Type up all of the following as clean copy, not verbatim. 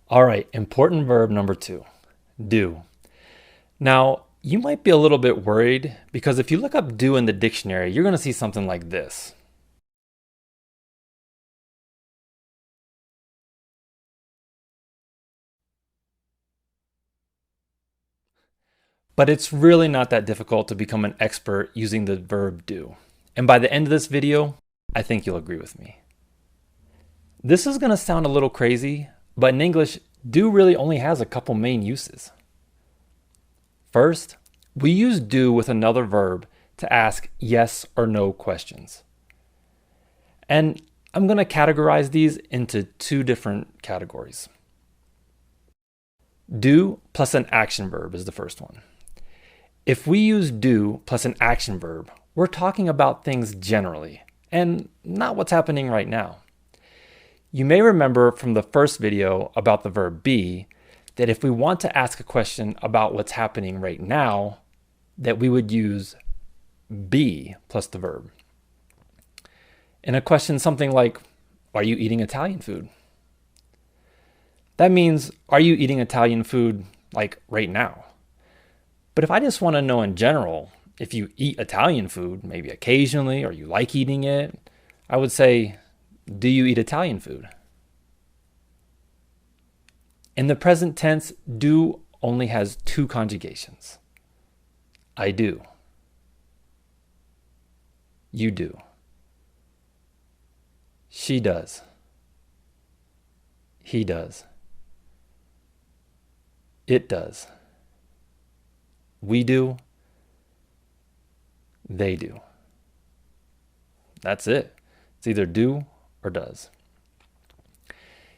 All right, important verb number 2, do. Now, you might be a little bit worried because if you look up do in the dictionary, you're going to see something like this. But it's really not that difficult to become an expert using the verb do. And by the end of this video, I think you'll agree with me. This is going to sound a little crazy, but in English, do really only has a couple main uses. First, we use do with another verb to ask yes or no questions. And I'm going to categorize these into 2 different categories. Do plus an action verb is the first one. If we use do plus an action verb, we're talking about things generally and not what's happening right now. You may remember from the first video about the verb be that if we want to ask a question about what's happening right now, that we would use be plus the verb. In a question something like, are you eating Italian food? That means, are you eating Italian food like right now? But if I just want to know in general, if you eat Italian food, maybe occasionally, or you like eating it, I would say, do you eat Italian food? In the present tense, do only has 2 conjugations. I do. You do. She does. He does. It does. We do. They do. That's it. It's either do or does.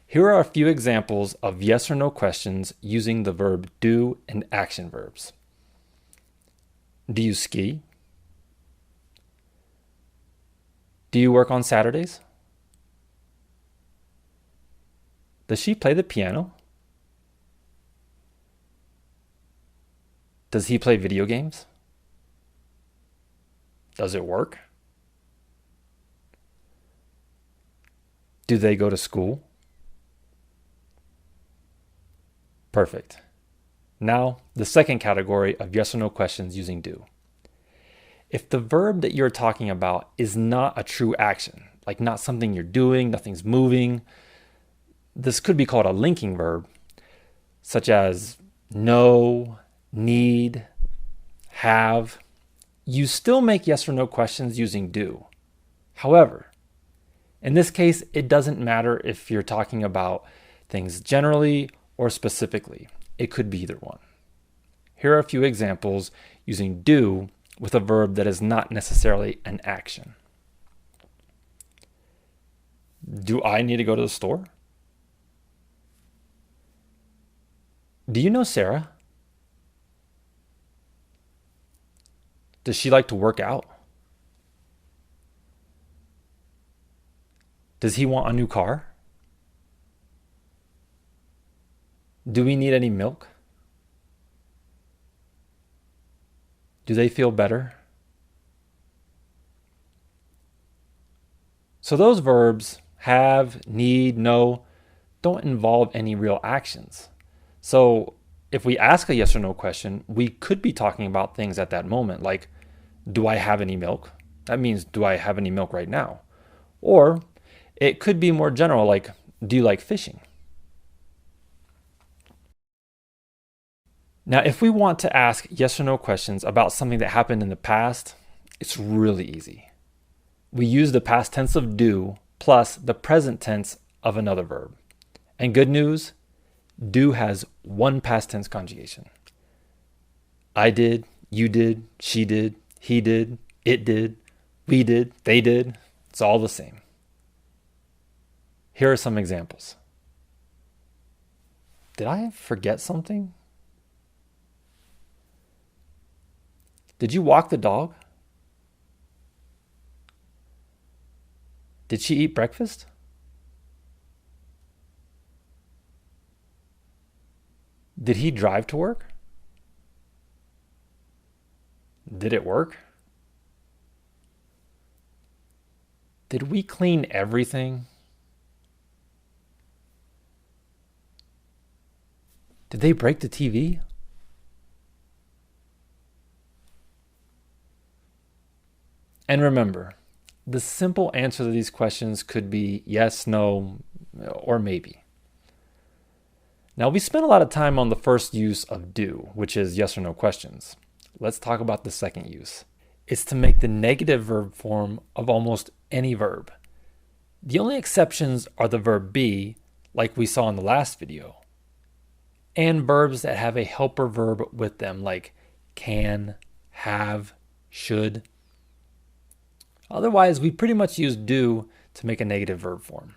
Here are a few examples of yes or no questions using the verb do and action verbs. Do you ski? Do you work on Saturdays? Does she play the piano? Does he play video games? Does it work? Do they go to school? Perfect. Now, the second category of yes or no questions using do. If the verb that you're talking about is not a true action, like not something you're doing, nothing's moving, this could be called a linking verb, such as know, need, have. You still make yes or no questions using do. However, in this case, it doesn't matter if you're talking about things generally or specifically. It could be either one. Here are a few examples using do with a verb that is not necessarily an action. Do I need to go to the store? Do you know Sarah? Does she like to work out? Does he want a new car? Do we need any milk? Do they feel better? So those verbs, have, need, know, don't involve any real actions. So if we ask a yes or no question, we could be talking about things at that moment, like, do I have any milk? That means, do I have any milk right now? Or it could be more general, like, do you like fishing? Now, if we want to ask yes or no questions about something that happened in the past, it's really easy. We use the past tense of do plus the present tense of another verb. And good news, do has 1 past tense conjugation. I did, you did, she did, he did, it did, we did, they did. It's all the same. Here are some examples. Did I forget something? Did you walk the dog? Did she eat breakfast? Did he drive to work? Did it work? Did we clean everything? Did they break the TV? And remember, the simple answer to these questions could be yes, no, or maybe. Now, we spent a lot of time on the first use of do, which is yes or no questions. Let's talk about the second use. It's to make the negative verb form of almost any verb. The only exceptions are the verb be, like we saw in the last video, and verbs that have a helper verb with them, like can, have, should. Otherwise, we pretty much use do to make a negative verb form.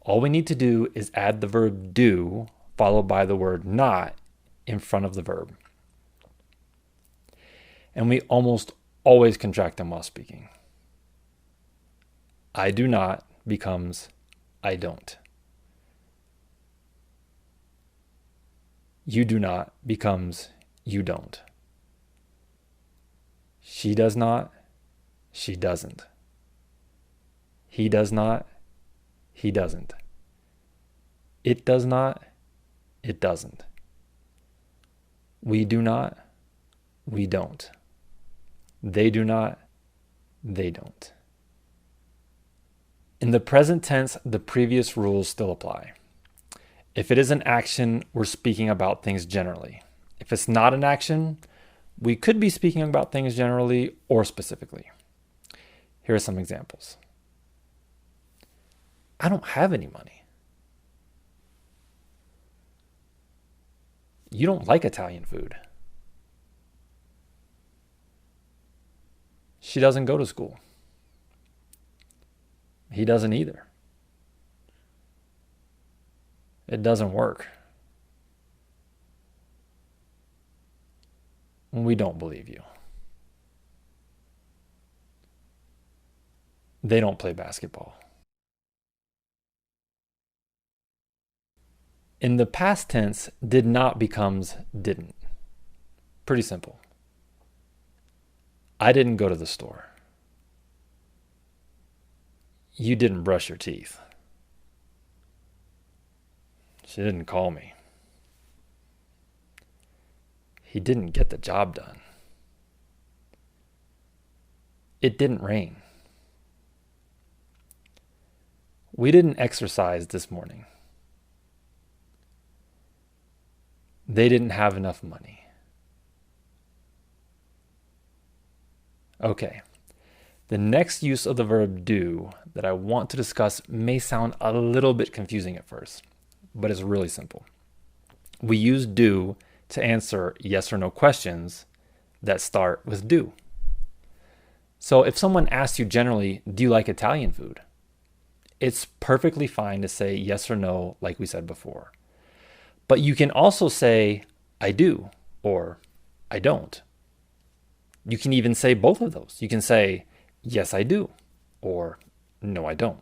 All we need to do is add the verb do followed by the word not in front of the verb. And we almost always contract them while speaking. I do not becomes I don't. You do not becomes you don't. She does not, she doesn't. He does not, he doesn't. It does not, it doesn't. We do not, we don't. They do not, they don't. In the present tense, the previous rules still apply. If it is an action, we're speaking about things generally. If it's not an action, we could be speaking about things generally or specifically. Here are some examples. I don't have any money. You don't like Italian food. She doesn't go to school. He doesn't either. It doesn't work. We don't believe you. They don't play basketball. In the past tense, did not becomes didn't. Pretty simple. I didn't go to the store. You didn't brush your teeth. She didn't call me. He didn't get the job done. It didn't rain. We didn't exercise this morning. They didn't have enough money. Okay. The next use of the verb do that I want to discuss may sound a little bit confusing at first, but it's really simple. We use do to answer yes or no questions that start with do. So if someone asks you generally, do you like Italian food? It's perfectly fine to say yes or no, like we said before. But you can also say, I do, or I don't. You can even say both of those. You can say, yes, I do, or no, I don't.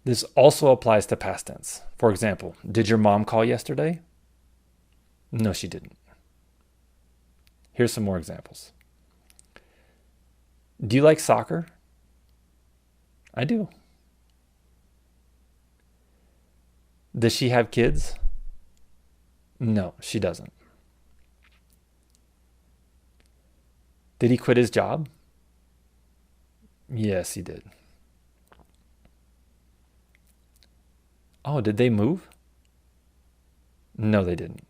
This also applies to past tense. For example, did your mom call yesterday? No, she didn't. Here's some more examples. Do you like soccer? I do. Does she have kids? No, she doesn't. Did he quit his job? Yes, he did. Oh, did they move? No, they didn't.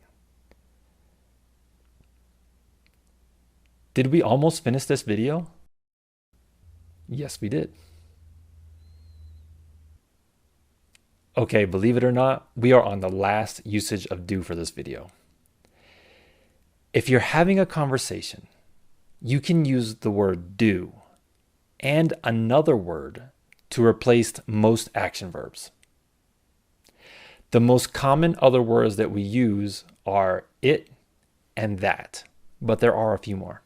Did we almost finish this video? Yes, we did. Okay, believe it or not, we are on the last usage of do for this video. If you're having a conversation, you can use the word do and another word to replace most action verbs. The most common other words that we use are it and that, but there are a few more.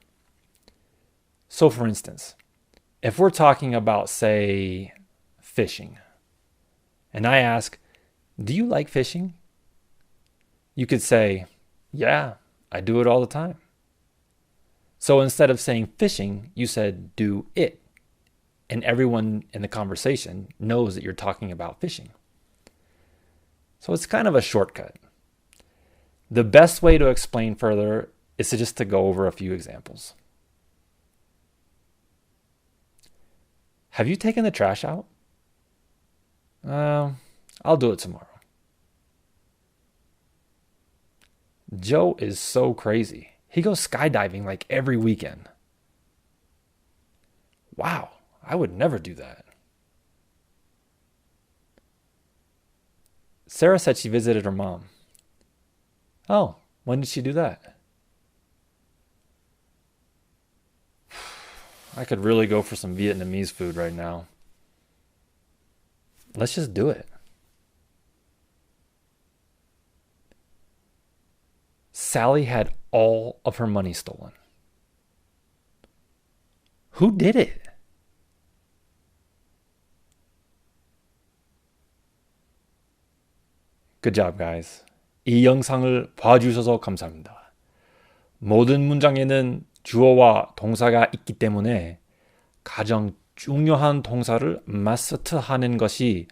So for instance, if we're talking about, say, fishing, and I ask, do you like fishing? You could say, yeah, I do it all the time. So instead of saying fishing, you said do it. And everyone in the conversation knows that you're talking about fishing. So it's kind of a shortcut. The best way to explain further is just to go over a few examples. Have you taken the trash out? I'll do it tomorrow. Joe is so crazy. He goes skydiving like every weekend. Wow, I would never do that. Sarah said she visited her mom. Oh, when did she do that? I could really go for some Vietnamese food right now. Let's just do it. Sally had all of her money stolen. Who did it? Good job, guys. 이 영상을 봐주셔서 감사합니다. 모든 문장에는 주어와 동사가 있기 때문에 가장 중요한 동사를 마스터하는 것이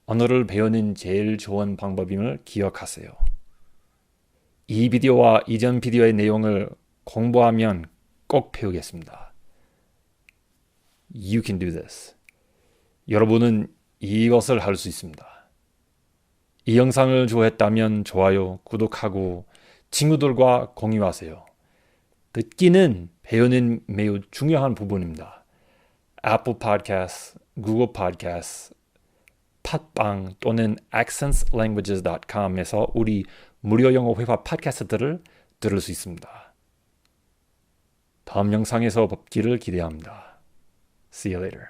언어를 배우는 제일 좋은 방법임을 기억하세요. 이 비디오와 이전 비디오의 내용을 공부하면 꼭 배우겠습니다. You can do this. 여러분은 이것을 할 수 있습니다. 이 영상을 좋아했다면 좋아요, 구독하고 친구들과 공유하세요. 듣기는 배우는 매우 중요한 부분입니다. Apple Podcasts, Google Podcasts, 팟빵 또는 accentslanguages.com에서 우리 무료 영어 회화 팟캐스트들을 들을 수 있습니다. 다음 영상에서 뵙기를 기대합니다. See you later.